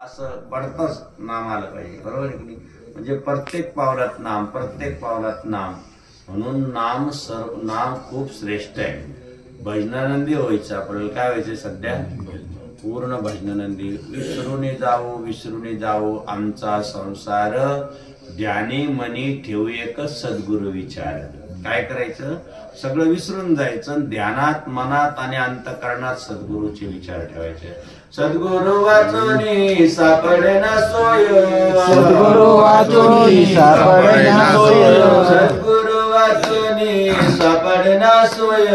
असं पडतंच नाम आलं पाहिजे, बरोबर आहे की नाही? म्हणजे प्रत्येक पावलात नाम, प्रत्येक पावलात नाम, म्हणून नाम खूप श्रेष्ठ आहे. भजनानंदी व्हायचं आपल्याला. काय व्हायचं सध्या? पूर्ण भजनानंदी. विसरून जावो आमचा संसार, ध्यानी मनी ठेवू एक सद्गुरु विचार. काय करायचं? सगळं विसरून जायचं, ध्यानात मनात आणि अंतःकरणात सद्गुरूचे विचार ठेवायचे. सद्गुरु वाचूनी सापडेना सोय, सद्गुरु वाचूनी सापडेना सोय, सद्गुरु वाचूनी सापडेना सोय,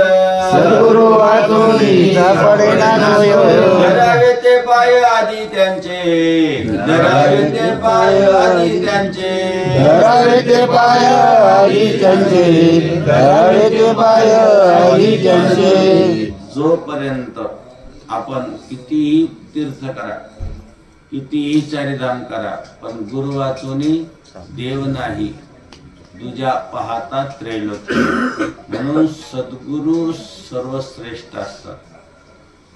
सद्गुरु वाचूनी सापडेना सोय. धरावे ते पाय आधी त्यांचे, धरावे ते पाय आधी त्यांचे, धरावे ते पाय आधी त्यांचे, धरावे ते पाय आधी त्यांचे. जोपर्यंत आपण कितीही तीर्थ करा, कितीही चारिधाम करा, पण गुरु वाचूनी देव नाही, तुझ्या पाहता त्रैलोक्य. म्हणून सद्गुरु सर्वश्रेष्ठ असतात.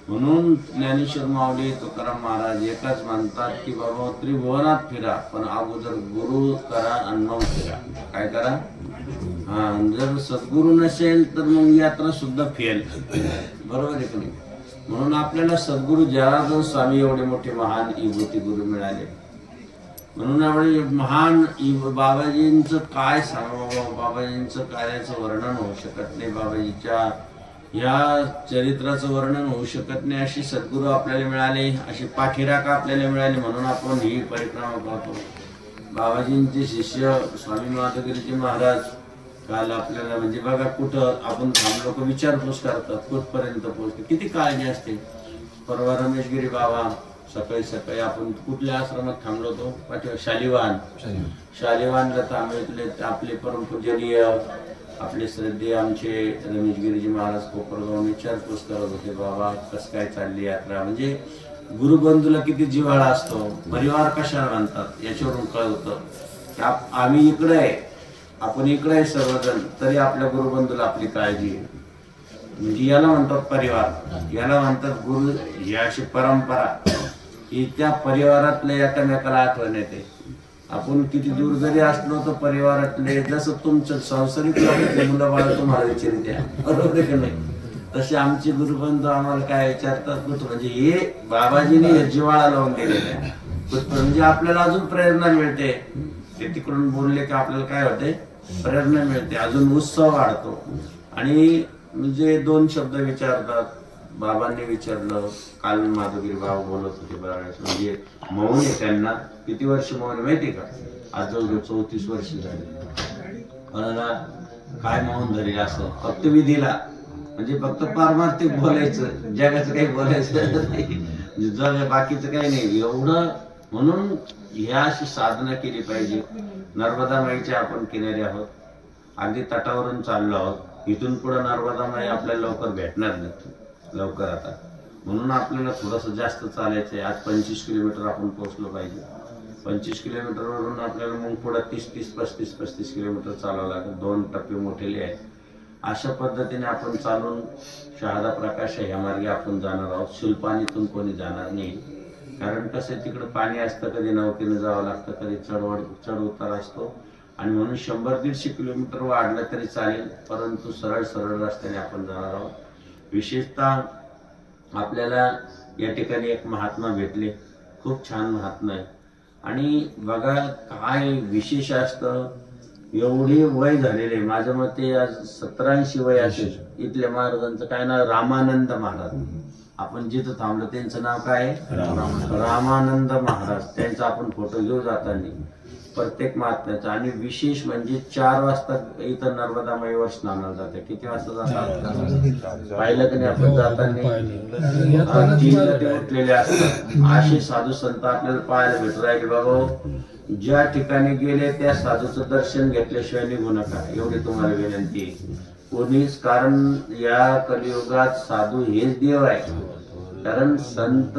म्हणून ज्ञानेश्वर माऊली, तुकाराम महाराज एकच म्हणतात की बाबा त्रिभुवनात फिरा, पण अगोदर गुरु करा आणि मग फिरा. काय करा? जर सद्गुरु नसेल तर मग यात्रा सुद्धा फेल, बरोबर आहे की नाही? म्हणून आपल्याला सद्गुरु जनार्दन स्वामी एवढे मोठे महान विभूती गुरु मिळाले. म्हणून एवढे महान बाबाजींचं काय सांगा, बाबाजींचं कार्याचं वर्णन होऊ शकत नाही, बाबाजीच्या या चरित्राचं वर्णन होऊ शकत नाही. अशी सद्गुरु आपल्याला मिळाले, अशी पाठीराख आपल्याला मिळाली. म्हणून आपण ही परिक्रमा पाहतो. बाबाजींचे शिष्य स्वामी माधवगिरीजी महाराज काल आपल्याला म्हणजे बघा कुठं आपण लोक विचारपूस करतात, कुठपर्यंत पोहोचते, किती काळजी असते. परवा रमेशगिरी बाबा सकाळी सकाळी आपण कुठल्या आश्रमात थांबलो होतो? पाठीवर शालिवानला थांबले. आपले परमपूजनीय आपले श्रद्धेय आमचे रमेशगिरीजी महाराज कोपरगाव विचारपूस करत होते, बाबा कसं काय चालली यात्रा. म्हणजे गुरुबंधूला किती जिव्हाळा असतो, परिवार कशाला म्हणतात याच्यावरून कळतं. आम्ही इकडे आहे, आपण इकडे आहे सर्वजण, तरी आपल्या गुरुबंधूला आपली काळजी आहे. म्हणजे याला म्हणतात परिवार, याला म्हणतात गुरु. ही अशी परंपरा की त्या परिवारातल्या एकामेकाला आठवण येते. आपण किती दूर जरी असलो तर परिवारातले, जसं तुमचं संसारिक मुलं बाळ तुम्हाला विचारते, बरोबर आहे की नाही? तसे आमचे गुरुबंधू आम्हाला काय विचारतात, कुठं म्हणजे हे बाबाजीने जिव्हाळा लावून दिलेला आहे. म्हणजे आपल्याला अजून प्रेरणा मिळते. ते तिकडून बोलले की आपल्याला काय होते? प्रेरणा मिळते, अजून उत्साह वाढतो. आणि म्हणजे दोन शब्द विचारतात. बाबांनी विचारलं, काल माधवगिरी बाबा बोलत होते बऱ्याच, म्हणजे मौन आहे त्यांना. किती वर्ष मौन माहिती का? आज जवळ 34 वर्ष झाली. काय मौन धरेल असं? फक्त विधीला, म्हणजे फक्त पारमार्थिक बोलायचं, जगाचं काही बोलायचं नाही, जग बाकीचं काही नाही एवढं. म्हणून ह्या अशी साधना केली पाहिजे. नर्मदा माईच्या आपण किनारी आहोत, अगदी तटावरून चाललो आहोत. इथून पुढे नर्मदा माई आपल्याला लवकर भेटणार नाही, लवकर आता. म्हणून आपल्याला थोडंसं जास्त चालायचं आहे. आज 25 किलोमीटर आपण पोहोचलो पाहिजे. 25 किलोमीटरवरून आपल्याला मग पुढे 30-35 किलोमीटर चालावं लागेल. 2 टप्पे मोठेले आहेत. अशा पद्धतीने आपण चालून शहादा प्रकाश ह्या मार्गे आपण जाणार आहोत. शिल्पानीतून कोणी जाणार नाही, कारण कसं तिकडं पाणी असतं, कधी नौकेनं जावं लागतं, कधी चढ उतार असतो. आणि म्हणून 100-150 किलोमीटर वाढलं तरी चालेल, परंतु सरळ रस्त्याने आपण जाणार आहोत. विशेषतः आपल्याला या ठिकाणी एक महात्मा भेटले, खूप छान महात्मा आहे. आणि बघा काय विशेष असतं, एवढे वय झालेले, माझ्या मते आज 87 वय असेल. इथल्या महाराजांचं काय नाव? रामानंद महाराज. आपण जिथं थांबलो त्यांचं नाव काय? रामानंद महाराज. त्यांचा आपण फोटो घेऊ जाताना प्रत्येक महात्म्याचा. आणि विशेष म्हणजे 4 वाजता इथं नर्मदा माईवर स्नानाला जाते. किती वाजता जातात पाहिलं की नाही आपण जाताना? 3ला ते उठलेले असतात. असे साधू संत आपल्याला पाहायला भेटू राहिले. बाबा ज्या ठिकाणी गेले त्या साधूचं दर्शन घेतल्याशिवाय निघू नका, एवढी तुम्हाला विनंती आहे. कोणीच, कारण या कलियुगात साधू हेच देव आहे. कारण संत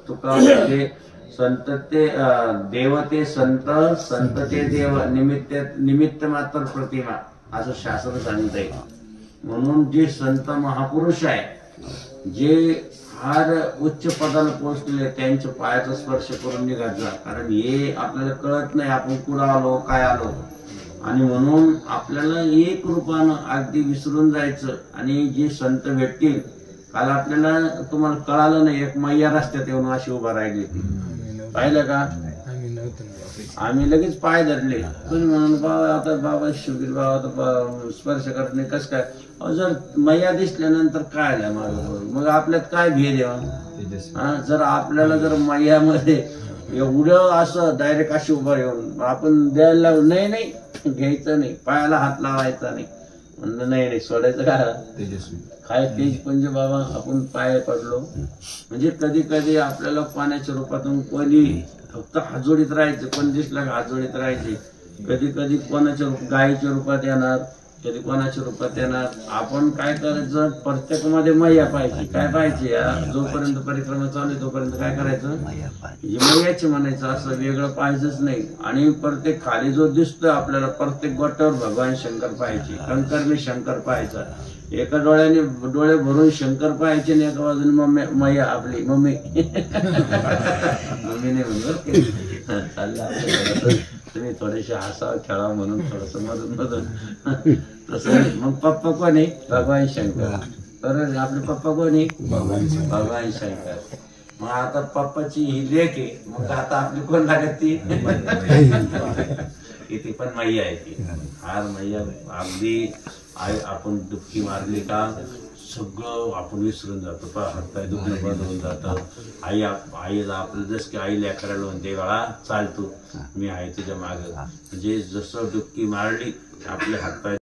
तुका म्हणजे संत ते देव, ते संत, संत ते देव, निमित्त मात्र प्रतिमा, असं शास्त्र सांगत आहे. म्हणून जे संत महापुरुष आहे, जे फार उच्च पदाला पोहोचलेले त्यांच्या पायाचा स्पर्श करून निघायचा जा, कारण हे आपल्याला कळत नाही आपण कुठं आलो काय आलो, आणि म्हणून आपल्याला एक रूपानं अगदी विसरून जायचं. आणि जे संत भेटतील, काल आपल्याला तुम्हाला कळालं नाही, एक मैया रस्त्यात येऊन अशी उभा राहिली होती, पाहिलं का? आम्ही लगेच पाय धरले. तुम्ही म्हणून बाबा आता बाबा शुभीर बाबा स्पर्श करत नाही कसं काय? जर मैया दिसल्यानंतर काय आलं माझं, मग आपल्यात काय भेद आहे? जर आपल्याला जर मैयामध्ये एवढं असं डायरेक्ट अशी उभं येऊन आपण द्यायला नाही नाही घ्यायचं नाही, पायाला हात लावायचा नाही, म्हणलं नाही सोडायचं का? काय तेज म्हणजे बाबा आपण पाय पडलो. म्हणजे कधी कधी आपल्याला पाण्याच्या रूपातून कोणी फक्त हातजोडीत राहायचं, कोण दिसलं का हातजोडीत राहायचे. कधी कधी कोणाच्या गायीच्या रूपात येणार, कधी कोणाच्या रूपात येणार. आपण काय करायचं, प्रत्येकामध्ये मैया पाहिजे. काय पाहिजे? जोपर्यंत परिक्रमा चालू आहे तोपर्यंत काय करायचं, मैयाचे म्हणायचं, असं वेगळं पाहिजेच नाही. आणि प्रत्येक खाली जो दिसतोय आपल्याला प्रत्येक गोष्टीवर भगवान शंकर पाहायचे, कंकरने शंकर पाहायचा. एका डोळ्याने डोळे भरून शंकर पाहायचे आणि एका बाजूने मम्मी मैया आपली मम्मी मम्मीने म्हणलं चाललं तुम्ही थोडेसे हसावं खेळावं म्हणून थोडस मधून मधून तसं. मग पप्पा कोण आहे? भगवान शंकर. तर आपले पप्पा कोण आहे? भगवान शंकर. मग आता पप्पाची ही लेक आहे, मग आता आपली कोण लागत ती? ती पण मैया आहे. ती हार मैया अगदी आपण डुबकी मारली का सगळं आपण विसरून जातो, हातपाय दुखणं बंद होऊन जातं. आईला आपलं जसं की आई लेकराला म्हणते बाळा चाल तू, मी आहे तुझ्या मागं. म्हणजे जसं डुबकी मारली आपले हातपाय